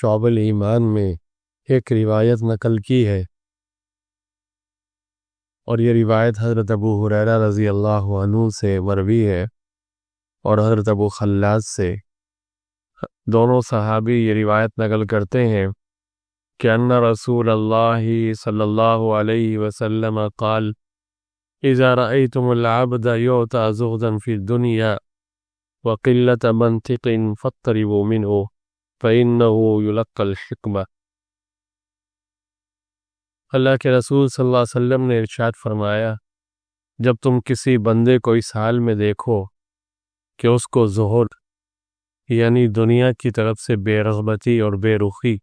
شعب الایمان میں ایک روایت نقل کی ہے، اور یہ روایت حضرت ابو ہریرہ رضی اللہ عنہ سے مروی ہے اور حضرت ابو خلاد سے۔ دونوں صحابی یہ روایت نقل کرتے ہیں کہ ان رسول اللہ صلی اللہ علیہ وسلم قال اذا رأيتم العبد يؤتى زهدا في الدنيا وقلة منطق فاضطربوا منه فإنه يلقى الحكمة۔ اللہ کے رسول صلی اللہ علیہ وسلم نے ارشاد فرمایا، جب تم کسی بندے کو اس حال میں دیکھو کہ اس کو زہد یعنی دنیا کی طرف سے بے رغبتی اور بے رخی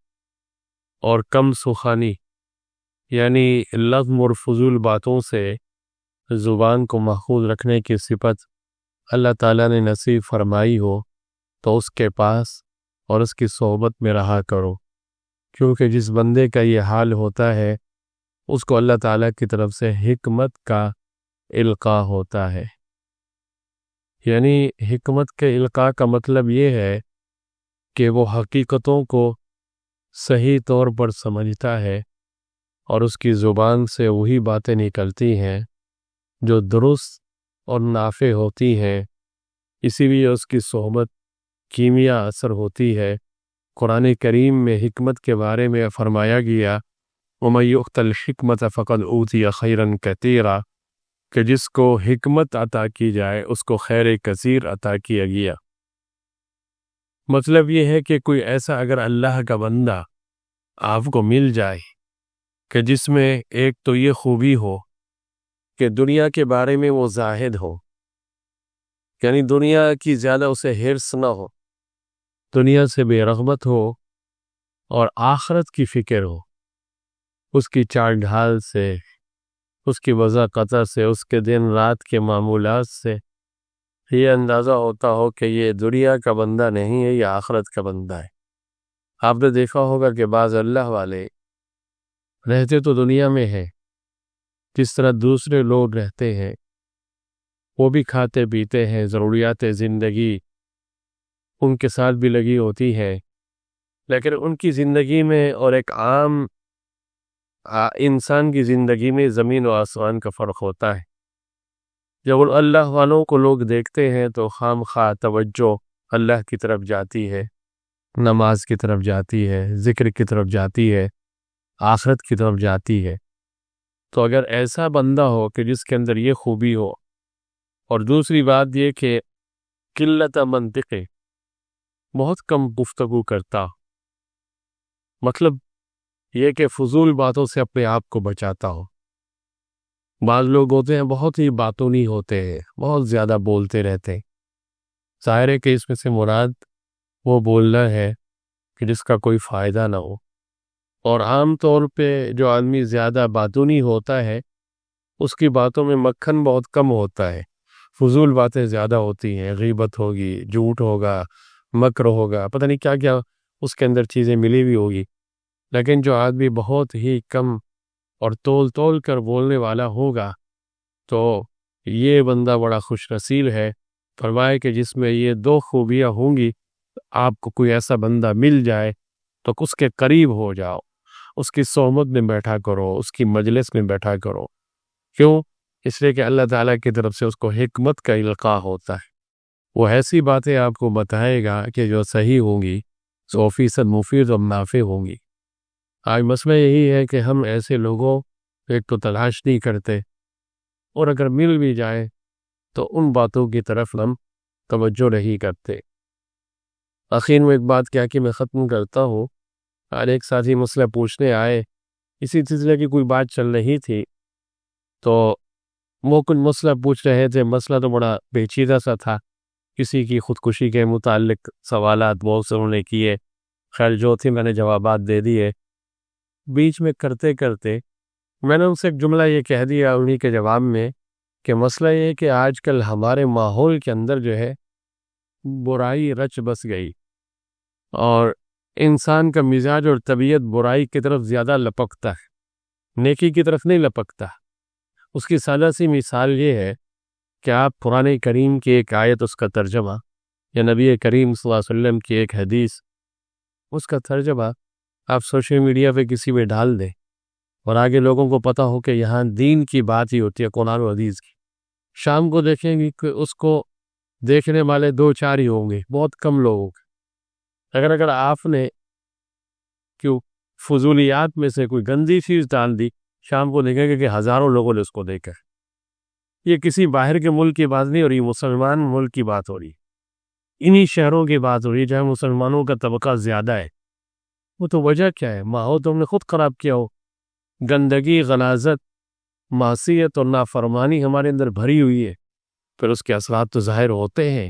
اور کم سخانی یعنی لغو اور فضول باتوں سے زبان کو محفوظ رکھنے کی صفت اللہ تعالیٰ نے نصیب فرمائی ہو، تو اس کے پاس اور اس کی صحبت میں رہا کرو، کیونکہ جس بندے کا یہ حال ہوتا ہے اس کو اللہ تعالیٰ کی طرف سے حکمت کا القاء ہوتا ہے۔ یعنی حکمت کے القاء کا مطلب یہ ہے کہ وہ حقیقتوں کو صحیح طور پر سمجھتا ہے اور اس کی زبان سے وہی باتیں نکلتی ہیں جو درست اور نافع ہوتی ہیں، اسی لیے اس کی صحبت کیمیا اثر ہوتی ہے۔ قرآن کریم میں حکمت کے بارے میں فرمایا گیا وَمَن يُؤْتَ الْحِكْمَةَ فَقَدْ أُوتِيَ خَيْرًا كَثِيرًا، کہ جس کو حکمت عطا کی جائے اس کو خیر کثیر عطا کیا گیا۔ مطلب یہ ہے کہ کوئی ایسا اگر اللہ کا بندہ آپ کو مل جائے کہ جس میں ایک تو یہ خوبی ہو کہ دنیا کے بارے میں وہ زاہد ہو، یعنی دنیا کی زیادہ اسے حرص نہ ہو، دنیا سے بے رغبت ہو اور آخرت کی فکر ہو، اس کی چال ڈھال سے، اس کی وضع قطع سے، اس کے دن رات کے معمولات سے یہ اندازہ ہوتا ہو کہ یہ دنیا کا بندہ نہیں ہے، یہ آخرت کا بندہ ہے۔ آپ نے دیکھا ہوگا کہ بعض اللہ والے رہتے تو دنیا میں ہیں جس طرح دوسرے لوگ رہتے ہیں، وہ بھی کھاتے پیتے ہیں، ضروریات زندگی ان کے ساتھ بھی لگی ہوتی ہے، لیکن ان کی زندگی میں اور ایک عام انسان کی زندگی میں زمین و آسمان کا فرق ہوتا ہے۔ جب اللہ والوں کو لوگ دیکھتے ہیں تو خام خواہ توجہ اللہ کی طرف جاتی ہے، نماز کی طرف جاتی ہے، ذکر کی طرف جاتی ہے، آخرت کی طرف جاتی ہے۔ تو اگر ایسا بندہ ہو کہ جس کے اندر یہ خوبی ہو، اور دوسری بات یہ کہ قلت منطق، بہت کم گفتگو کرتا، مطلب یہ کہ فضول باتوں سے اپنے آپ کو بچاتا ہو۔ بعض لوگ ہوتے ہیں بہت ہی باتونی ہوتے ہیں، بہت زیادہ بولتے رہتے ہیں، ظاہر ہے کہ اس میں سے مراد وہ بولنا ہے کہ جس کا کوئی فائدہ نہ ہو۔ اور عام طور پہ جو آدمی زیادہ باتونی ہوتا ہے اس کی باتوں میں مکھن بہت کم ہوتا ہے، فضول باتیں زیادہ ہوتی ہیں، غیبت ہوگی، جھوٹ ہوگا، مکر ہوگا، پتہ نہیں کیا کیا اس کے اندر چیزیں ملی ہوئی ہوگی۔ لیکن جو آدمی بہت ہی کم اور تول کر بولنے والا ہوگا تو یہ بندہ بڑا خوش نصیب ہے۔ فرمائے کہ جس میں یہ دو خوبیاں ہوں گی، آپ کو کوئی ایسا بندہ مل جائے تو اس کے قریب ہو جاؤ، اس کی صحبت میں بیٹھا کرو، اس کی مجلس میں بیٹھا کرو۔ کیوں؟ اس لیے کہ اللہ تعالیٰ کی طرف سے اس کو حکمت کا القاء ہوتا ہے، وہ ایسی باتیں آپ کو بتائے گا کہ جو صحیح ہوں گی، 100% مفید اور نافع ہوں گی۔ آج مسئلہ یہی ہے کہ ہم ایسے لوگوں ایک تو تلاش نہیں کرتے، اور اگر مل بھی جائیں تو ان باتوں کی طرف ہم توجہ نہیں کرتے۔ آخر میں ایک بات کیا کہ میں ختم کرتا ہوں۔ آج ایک ساتھی مسئلہ پوچھنے آئے، اسی سلسلے کی کوئی بات چل رہی تھی، تو وہ کچھ مسئلہ پوچھ رہے تھے۔ مسئلہ تو بڑا پیچیدہ سا تھا، کسی کی خودکشی کے متعلق سوالات بہت سے انہوں نے کیے، خیر جو تھی میں نے جوابات دے دیے۔ بیچ میں کرتے کرتے میں نے ان سے ایک جملہ یہ کہہ دیا انہی کے جواب میں کہ مسئلہ یہ ہے کہ آج کل ہمارے ماحول کے اندر جو ہے برائی رچ بس گئی، اور انسان کا مزاج اور طبیعت برائی کی طرف زیادہ لپکتا ہے، نیکی کی طرف نہیں لپکتا۔ اس کی سادہ سی مثال یہ ہے کہ آپ قرآن کریم کی ایک آیت، اس کا ترجمہ، یا نبی کریم صلی اللہ علیہ وسلم کی ایک حدیث اس کا ترجمہ آپ سوشل میڈیا پہ کسی پہ ڈال دیں اور آگے لوگوں کو پتہ ہو کہ یہاں دین کی بات ہی ہوتی ہے، قرآن و حدیث کی. شام کو دیکھیں گے کہ اس کو دیکھنے والے 2-4 ہی ہوں گے، بہت کم لوگوں کے. اگر آپ نے کیوں فضولیات میں سے کوئی گندی چیز ڈال دی، شام کو دیکھیں گے کہ ہزاروں لوگوں نے اس کو دیکھا. یہ کسی باہر کے ملک کی بات نہیں ہو رہی، مسلمان ملک کی بات ہو رہی، انہی شہروں کی بات ہو رہی ہے جہاں مسلمانوں کا طبقہ زیادہ ہے. وہ تو وجہ کیا ہے؟ ماحول تو ہم نے خود خراب کیا ہو. گندگی، غلاظت، معصیت اور نافرمانی ہمارے اندر بھری ہوئی ہے، پھر اس کے اثرات تو ظاہر ہوتے ہیں.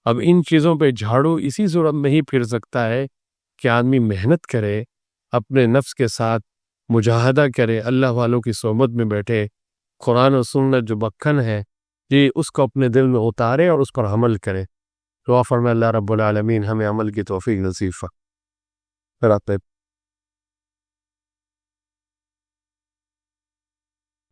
اب ان چیزوں پہ جھاڑو اسی صورت میں ہی پھر سکتا ہے کہ آدمی محنت کرے، اپنے نفس کے ساتھ مجاہدہ کرے، اللہ والوں کی صحبت میں بیٹھے، قرآن و سنت جو مکھن ہے یہ اس کو اپنے دل میں اتارے اور اس پر عمل کرے. دعا فرمائے اللہ رب العالمین ہمیں عمل کی توفیق نصیب فرمائے.